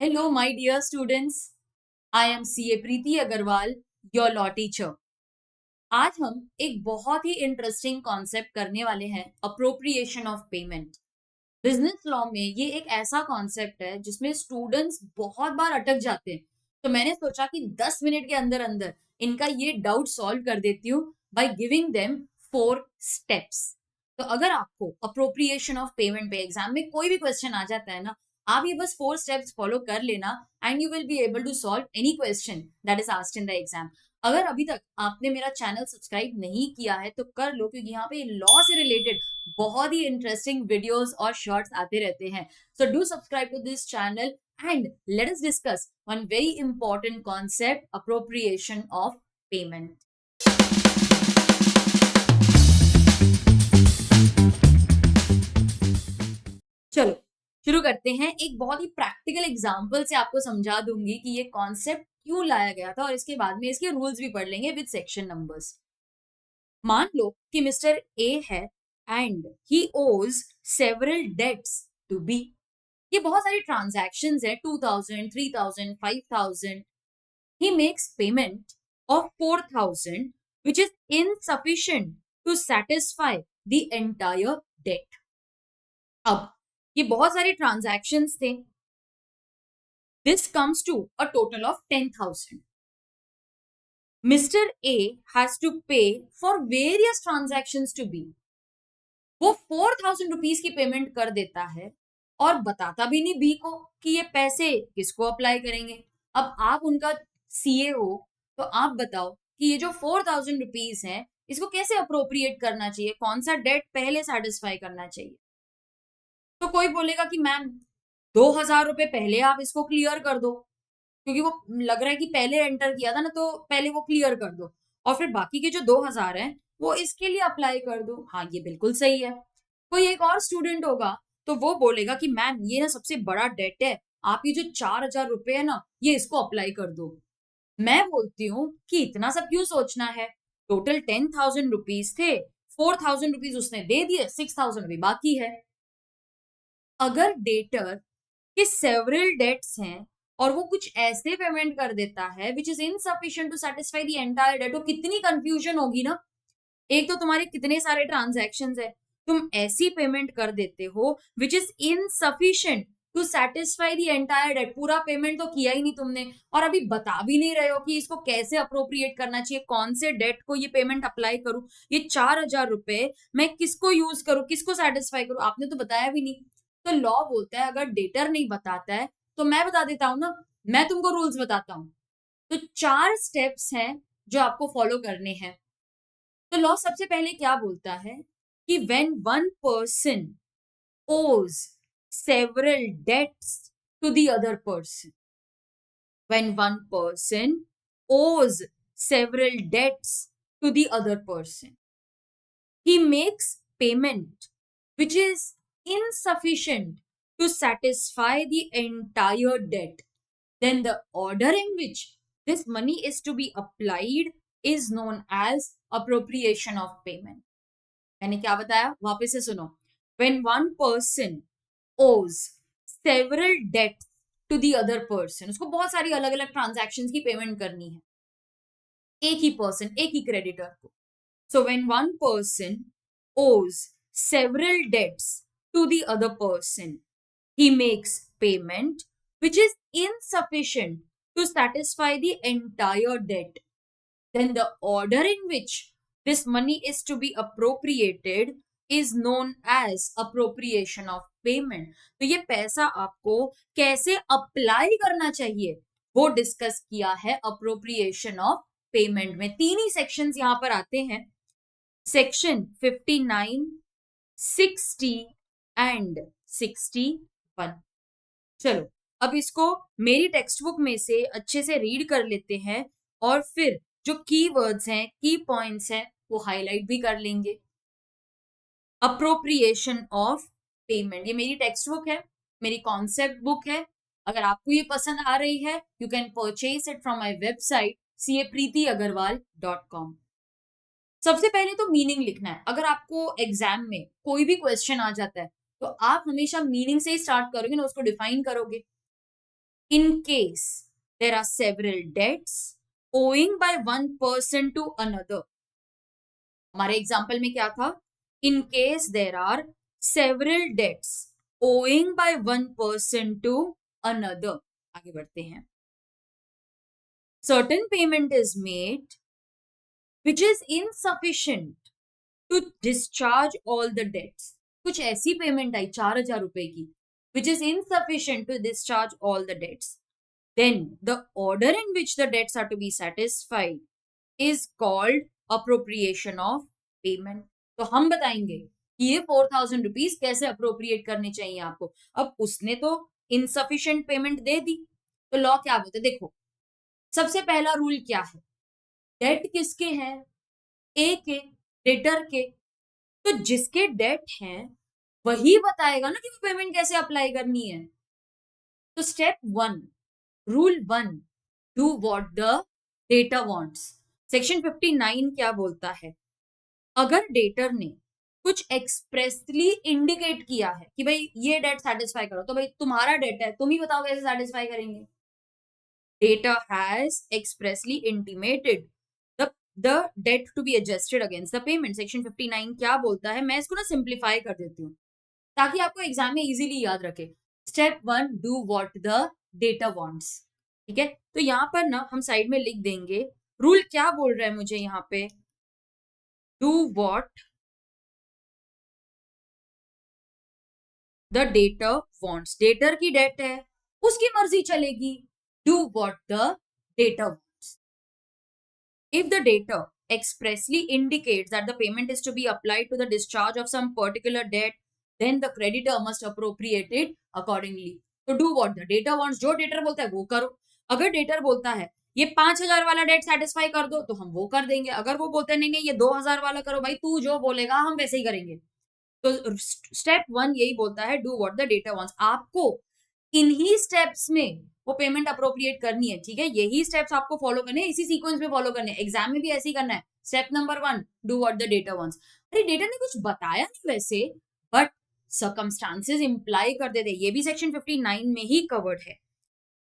Hello, my dear students. I am CA Preeti Agarwal, your law teacher. आज हम एक बहुत ही इंटरेस्टिंग कॉन्सेप्ट करने वाले हैं appropriation of payment. Business law में ये एक ऐसा कॉन्सेप्ट है जिसमें स्टूडेंट्स बहुत बार अटक जाते हैं। तो मैंने सोचा कि 10 मिनट के अंदर अंदर इनका ये डाउट सॉल्व कर देती हूँ बाय गिविंग देम 4 स्टेप्स। तो अगर आपको अप्रोप्रिएशन ऑफ पेमेंट पे एग्जाम में कोई भी क्वेश्चन आ जाता है ना, आप ये बस 4 स्टेप्स फॉलो कर लेना and you will be able to solve any question that is asked in the exam. अगर अभी तक आपने मेरा चैनल सब्सक्राइब नहीं किया है तो कर लो, क्योंकि यहाँ पे लॉ से रिलेटेड बहुत ही इंटरेस्टिंग वीडियोस और शॉर्ट्स आते रहते हैं। So do subscribe to this channel and let us discuss one very important concept, appropriation of payment. चलो शुरू करते हैं। एक बहुत ही प्रैक्टिकल एग्जांपल से आपको समझा दूंगी कि ये कॉन्सेप्ट क्यों लाया गया था, और इसके बाद में इसके रूल्स भी पढ़ लेंगे विद सेक्शन नंबर्स। मान लो कि मिस्टर ए है एंड ही ओज सेवरल डेट्स टू बी। ये बहुत सारी ट्रांजैक्शंस है, 2000, 3000, 5000। He makes payment of 4000 which is insufficient to satisfy the entire debt। अब ये बहुत सारी ट्रांजैक्शंस थे। This comes to a total of 10,000। Mister A has to pay for various transactions to be. वो 4,000 रुपीज की payment कर देता है और बताता भी नहीं बी को कि ये पैसे किसको अप्लाई करेंगे। अब आप उनका सीए हो, तो आप बताओ कि ये जो 4,000 रुपीज है इसको कैसे अप्रोप्रिएट करना चाहिए, कौन सा डेट पहले सेटिस्फाई करना चाहिए। तो कोई बोलेगा कि मैम 2,000 रुपए पहले आप इसको क्लियर कर दो, क्योंकि वो लग रहा है कि पहले एंटर किया था ना, तो पहले वो क्लियर कर दो और फिर बाकी के जो 2,000 हैं वो इसके लिए अप्लाई कर दो। हाँ, ये बिल्कुल सही है। कोई एक और स्टूडेंट होगा तो वो बोलेगा कि मैम ये ना सबसे बड़ा डेट है, आप ये जो 4,000 रुपए है ना ये इसको अप्लाई कर दो। मैं बोलती हूँ कि इतना सब क्यों सोचना है, टोटल 10,000 रुपीज थे, 4,000 रुपीज उसने दे दिए, 6,000 अभी बाकी है। अगर डेटर के सेवरल डेट्स हैं और वो कुछ ऐसे पेमेंट कर देता है which is insufficient to satisfy the entire debt, तो कितनी कंफ्यूजन होगी ना। एक तो तुम्हारे कितने सारे ट्रांजैक्शन है, तुम ऐसी पेमेंट कर देते हो which is insufficient to satisfy the entire debt. पूरा पेमेंट तो किया ही नहीं तुमने और अभी बता भी नहीं रहे हो कि इसको कैसे अप्रोप्रिएट करना चाहिए, कौन से डेट को ये पेमेंट अप्लाई करूं, ये 4,000 रुपए मैं किसको यूज करूं, किसको सेटिस्फाई करूं, आपने तो बताया भी नहीं। तो लॉ बोलता है अगर डेटर नहीं बताता है तो मैं बता देता हूं ना, मैं तुमको रूल्स बताता हूं। तो 4 स्टेप्स हैं जो आपको फॉलो करने हैं। तो लॉ सबसे पहले क्या बोलता है कि when one person owes several debts to the other person, when one person owes several debts to the other person, he makes payment which is insufficient to satisfy the entire debt, then the order in which this money is to be applied is known as appropriation of payment। मैंने क्या बताया वापस से सुनो। When one person owes several debts to the other person, उसको बहुत सारी अलग अलग ट्रांजैक्शंस की पेमेंट करनी है एक ही पर्सन, एक ही क्रेडिटर को। So when one person owes several debts to the other person, he makes payment which is insufficient to satisfy the entire debt, then the order in which this money is to be appropriated is known as appropriation of payment। तो ये पैसा आपको कैसे apply करना चाहिए वो discuss किया है अप्रोप्रिएशन ऑफ पेमेंट में। तीन ही सेक्शंस यहां पर आते हैं, सेक्शन 59, 60 एंड 61। चलो अब इसको मेरी टेक्स्ट बुक में से अच्छे से रीड कर लेते हैं और फिर जो की वर्ड्स हैं, की पॉइंट्स हैं वो हाईलाइट भी कर लेंगे। अप्रोप्रिएशन ऑफ पेमेंट, ये मेरी टेक्स्ट बुक है, मेरी कॉन्सेप्ट बुक है। अगर आपको ये पसंद आ रही है you can purchase it from my website capreetyagarwal.com। सबसे पहले तो मीनिंग लिखना है। अगर आपको एग्जाम में कोई भी क्वेश्चन आ जाता है तो आप हमेशा मीनिंग से ही स्टार्ट करोगे ना, उसको डिफाइन करोगे। in case there are several debts owing by one person to another. हमारे एग्जाम्पल में क्या था? In case there are several debts owing by one person to another. आगे बढ़ते हैं. Certain payment is made which is insufficient to discharge all the debts. कुछ ऐसी payment आई 4,000 रुपए की which is insufficient to discharge all the debts. Then the order in which the debts are to be satisfied is called appropriation of payment. तो हम बताएंगे कि ये 4,000 rupees कैसे अप्रोप्रिएट करने चाहिए आपको. अब उसने तो इनसफिशिएंट पेमेंट दे दी, तो लॉ क्या बोलते? देखो, सबसे पहला रूल क्या है? डेट किसके हैं? ए के, डेटर के. तो जिसके डेट हैं वही बताएगा ना कि वो पेमेंट कैसे अप्लाई करनी है. तो step 1, rule 1, do what the debtor wants. Section 59 क्या बोलता है? अगर डेटर ने कुछ एक्सप्रेसली इंडिकेट किया है कि भाई ये डेट सेटिस्फाई करो, तो भाई तुम्हारा डेट है, तुम ही बताओ कैसे सेटिस्फाई करेंगे. Debtor has expressly intimated the debt to be adjusted against the payment. Section 59 क्या बोलता है? मैं इसको ना सिंप्लीफाई कर देती हूँ ताकि आपको एग्जाम में इजीली याद रखे. Step 1, do what the debtor wants. ठीक है, तो यहां पर ना हम साइड में लिख देंगे रूल क्या बोल रहा है मुझे यहां पे. Do what the debtor wants. Debtor की डेट है, उसकी मर्जी चलेगी. Do what the debtor wants. If the debtor expressly indicates that the payment is to be applied to the discharge of some particular debt, then the creditor must appropriate it accordingly. तो do what the debtor wants. जो debtor बोलता है वो करो. अगर debtor बोलता है ये 5,000 वाला डेट सेटिस्फाई कर दो, तो हम वो कर देंगे. अगर वो बोलते हैं नहीं नहीं ये 2,000 वाला करो, भाई तू जो बोलेगा हम वैसे ही करेंगे. तो स्टेप 1 यही बोलता है, do what the debtor wants. आपको इन्हीं स्टेप्स में वो पेमेंट अप्रोप्रिएट करनी है. ठीक है, यही स्टेप्स आपको फॉलो करने हैं, इसी सीक्वेंस में फॉलो करने हैं. एग्जाम में भी ऐसे ही करना है. Step number 1, do what the debtor wants. अरे डेटर ने कुछ बताया नहीं वैसे, बट सर्कमस्टांसेस इंप्लाई कर देते. ये भी सेक्शन 59 में ही कवर्ड है.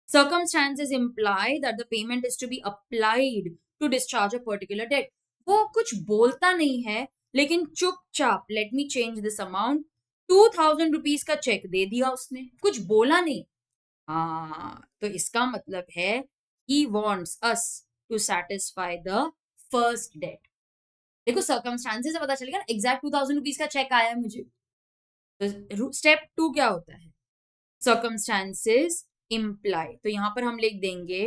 Circumstances imply that the payment is to be applied to discharge a particular debt. वो कुछ बोलता नहीं है, लेकिन चुपचाप let me change this amount 2,000 rupees का चेक दे दिया उसने, कुछ बोला नहीं. हाँ, तो इसका मतलब है he wants us to satisfy the first debt. देखो सर्कमस्टांसेस से पता चलेगा ना, एग्जैक्ट 2,000 रुपीज का चेक आया है मुझे. तो स्टेप 2 क्या होता है? Circumstances imply. तो यहां पर हम लिख देंगे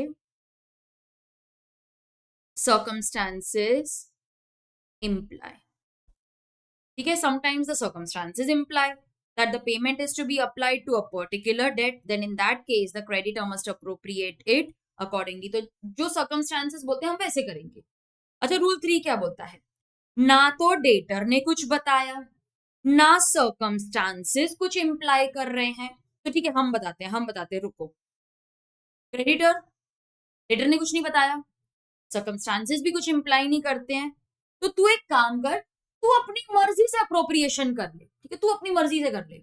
circumstances imply. ठीक है, sometimes the circumstances imply that the payment is to be applied to a particular debt, then in that case the creditor must appropriate it accordingly. तो जो circumstances बोलते हैं हम वैसे करेंगे. अच्छा, रूल 3 क्या बोलता है? ना तो डेटर ने कुछ बताया, ना circumstances कुछ imply कर रहे हैं. तो ठीक है, हम बताते हैं, रुको. क्रेडिटर, डेटर ने कुछ नहीं बताया, सर्कमस्टांसेस भी कुछ इंप्लाई नहीं करते हैं, तो तू एक काम कर, तू अपनी मर्जी से अप्रोप्रिएशन कर ले. ठीक है, तू अपनी मर्जी से कर ले.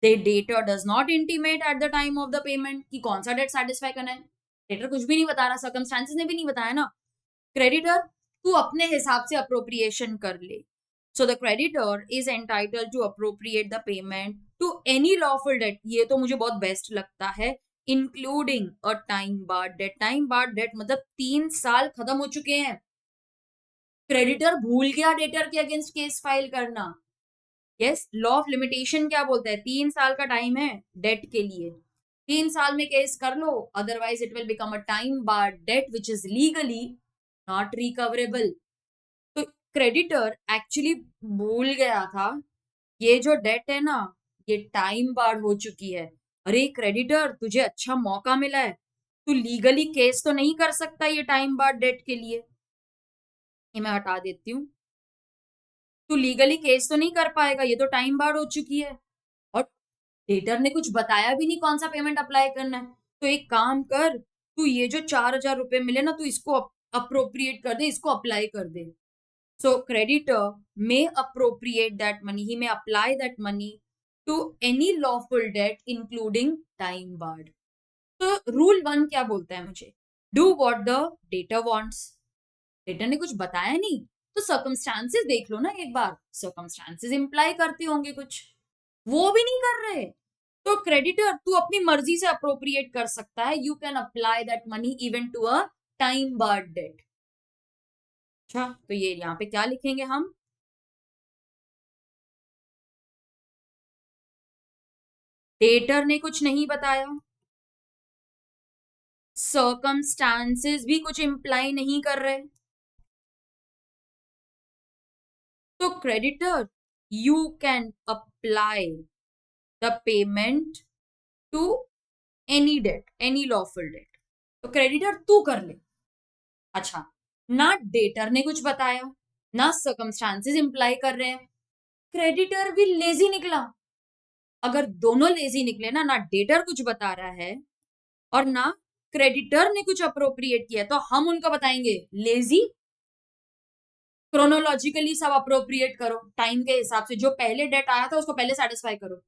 The debtor does not intimate at the time of the payment कि कौन सा डेट सेटिस्फाई करना है. डेटर कुछ भी नहीं बता रहा, सर्कमस्टांसेस ने भी नहीं बताया ना. क्रेडिटर, तू अपने हिसाब से अप्रोप्रिएशन कर ले. So the creditor is entitled to appropriate the payment to any lawful debt. ये तो मुझे बहुत बेस्ट लगता है, including a time barred debt. Time barred debt मतलब 3 साल खत्म हो चुके हैं, क्रेडिटर भूल गया डेटर के अगेंस्ट केस फाइल करना. यस, लॉ ऑफ लिमिटेशन क्या बोलता है? 3 साल का टाइम है डेट के लिए. 3 साल में केस कर लो, otherwise it will become a time barred debt which is legally not recoverable. तो क्रेडिटर एक्चुअली भूल गया था ये जो डेट है ना, ये टाइम बार्ड हो चुकी है. अरे क्रेडिटर, तुझे अच्छा मौका मिला है, तू लीगली केस तो नहीं कर सकता ये टाइम बार्ड डेट के लिए. ये मैं हटा देती हूँ. तू लीगली केस तो नहीं कर पाएगा, ये तो टाइम बार्ड हो चुकी है, और डेटर ने कुछ बताया भी नहीं कौन सा पेमेंट अप्लाई करना है. तो एक काम कर, तू ये जो 4,000 रुपए मिले ना, तू इसको अप्रोप्रिएट कर दे, इसको अप्लाई कर दे. So creditor may appropriate that money, he may apply that money to any lawful debt including time barred. तो रूल 1 क्या बोलता है मुझे, do what the debtor wants. Debtor ने कुछ बताया नहीं तो सर्कमस्टांसेस देख लो ना एक बार, सर्कमस्टांसेस इंप्लाई करते होंगे कुछ, वो भी नहीं कर रहे। तो क्रेडिटर तू अपनी मर्जी से अप्रोप्रिएट कर सकता है, you can apply that money even to a time barred debt. अच्छा, तो ये यहाँ पे क्या लिखेंगे हम, डेटर ने कुछ नहीं बताया, सर्कमस्टांसेस भी कुछ इंप्लाई नहीं कर रहे, तो creditor you can apply the payment to any debt, any lawful debt. तो क्रेडिटर तू कर ले। अच्छा, ना डेटर ने कुछ बताया ना सर्कमस्टांसेस इंप्लाई कर रहे हैं, क्रेडिटर भी लेजी निकला। अगर दोनों लेजी निकले ना, ना डेटर कुछ बता रहा है और ना क्रेडिटर ने कुछ अप्रोप्रिएट किया, तो हम उनको बताएंगे लेजी। क्रोनोलॉजिकली सब अप्रोप्रिएट करो टाइम के हिसाब से, जो पहले डेट आया था उसको पहले सेटिस्फाई करो।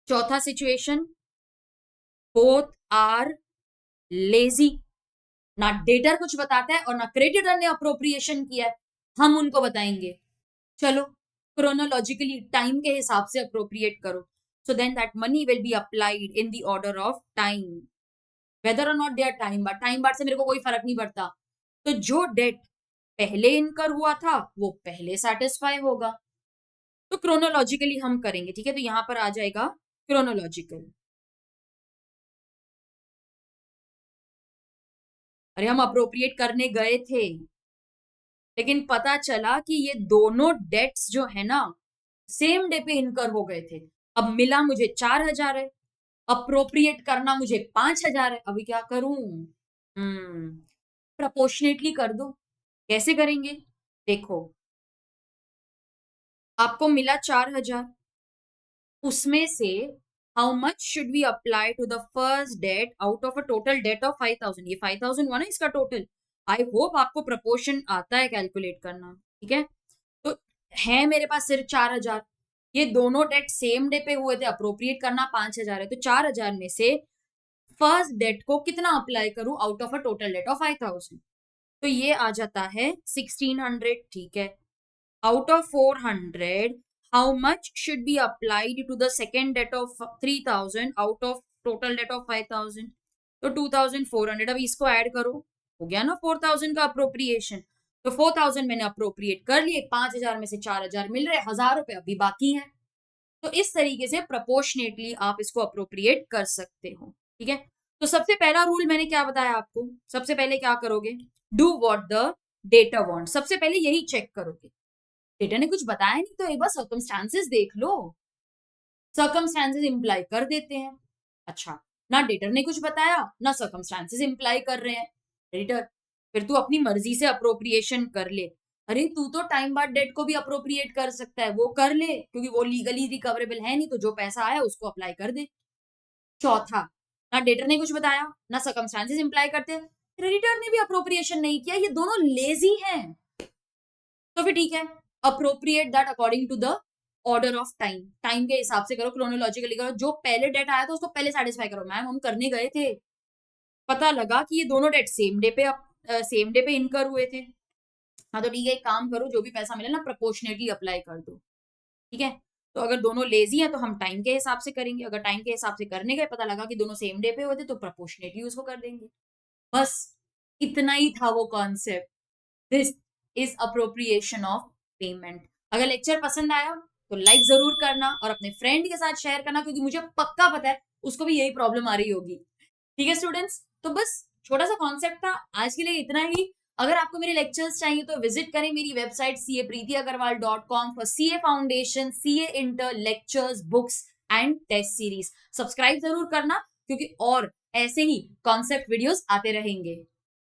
चौथा सिचुएशन, बोथ आर लेजी, ना डेटर कुछ बताता है और ना क्रेडिटर ने अप्रोप्रिएशन किया है, हम उनको बताएंगे चलो क्रोनोलॉजिकली टाइम के हिसाब से अप्रोप्रिएट करो, so then that money will be applied in the order of time, whether और not they're time barred. Time barred से मेरे को कोई फर्क नहीं पड़ता, तो जो डेट पहले इनकर हुआ था वो पहले सेटिस्फाई होगा। तो क्रोनोलॉजिकली हम करेंगे, ठीक है, तो यहां पर आ जाएगा क्रोनोलॉजिकल। अरे हम अप्रोप्रिएट करने गए थे, लेकिन पता चला कि ये दोनों डेट्स जो है ना सेम डे पे इनकर हो गए थे। अब मिला मुझे 4,000 है, अप्रोप्रिएट करना मुझे 5,000 है, अभी क्या करूं। प्रपोर्शनेटली कर दो। कैसे करेंगे, देखो, आपको मिला 4,000, उसमें से how much should we apply to the first debt out of a total debt of 5,000। ये 5,000 हुआ ना इसका टोटल। आई होप आपको प्रपोर्शन आता है कैलकुलेट करना, ठीक है। तो है मेरे पास सिर्फ 4,000, ये दोनों डेट सेम डे पे हुए थे, अप्रोप्रिएट करना 5,000 है, तो 4,000 में से फर्स्ट डेट को कितना अप्लाई करूं out of a total debt of 5,000, तो ये आ जाता है 1,600, ठीक है। Out of 400 how much should be applied to the second debt of 3,000 out of total debt of 5,000, तो 2,400। अब इसको ऐड करो, हो गया ना 4,000 का अप्रोप्रिएशन। तो 4,000 मैंने अप्रोप्रिएट कर लिए, 5,000 में से 4,000 मिल रहे, 1,000 रुपए अभी बाकी है। तो इस तरीके से प्रपोर्शनेटली आप इसको अप्रोप्रिएट कर सकते हो, ठीक है। तो सबसे पहला रूल मैंने क्या बताया आपको, सबसे पहले क्या करोगे, do what the data want, सबसे पहले यही चेक करोगे। डेटा ने कुछ बताया नहीं तो एक बार सर्कमस्टांसेस देख लो, सर्कमस्टांसेस इंप्लाई कर देते हैं। अच्छा, ना डेटर ने कुछ बताया ना सर्कमस्टांसेस इंप्लाई कर रहे हैं, डेटर फिर तू अपनी मर्जी से अप्रोप्रिएशन कर ले। अरे तू तो टाइम बाद डेट को भी अप्रोप्रिएट कर सकता है, वो कर ले क्योंकि वो लीगली रिकवरेबल है नहीं, तो जो पैसा आया उसको अप्लाई कर दे। चौथा, ना डेटर ने कुछ बताया ना सर्कमस्टांसेस इंप्लाई करते, क्रेडिटर ने भी अप्रोप्रिएशन नहीं किया, ये दोनों लेजी हैं, तो फिर ठीक है, appropriate that according to the order of time, time के हिसाब से करो, क्रोनोलॉजिकली करो, जो पहले डेट आया था उसको पहले सेटिस्फाई करो। मैम हम करने गए थे, पता लगा कि ये दोनों डेट सेम डे पे इनकर हुए थे। हाँ तो ठीक है, एक काम करो, जो भी पैसा मिले ना प्रपोर्शनेटली अप्लाई कर दो, ठीक है। तो अगर दोनों लेजी हैं तो हम टाइम के हिसाब से करेंगे, अगर टाइम के हिसाब से करने गए पता लगा कि दोनों सेम डे पे होते तो प्रपोर्शनेटली उसको कर देंगे। बस इतना ही था वो concept, this is appropriation of payment. अगर लेक्चर पसंद आया तो लाइक जरूर करना और अपने फ्रेंड के साथ शेयर करना, क्योंकि मुझे पक्का पता है उसको भी यही प्रॉब्लम आ रही होगी, ठीक है स्टूडेंट्स। तो बस छोटा सा कॉन्सेप्ट था, आज के लिए इतना ही। अगर आपको मेरे लेक्चर्स चाहिए तो विजिट करें मेरी website capreetyagarwal.com for CA foundation, CA inter lectures, books and test series. Subscribe जरूर करना क्योंकि और ऐसे ही कॉन्सेप्ट वीडियोस आते रहेंगे।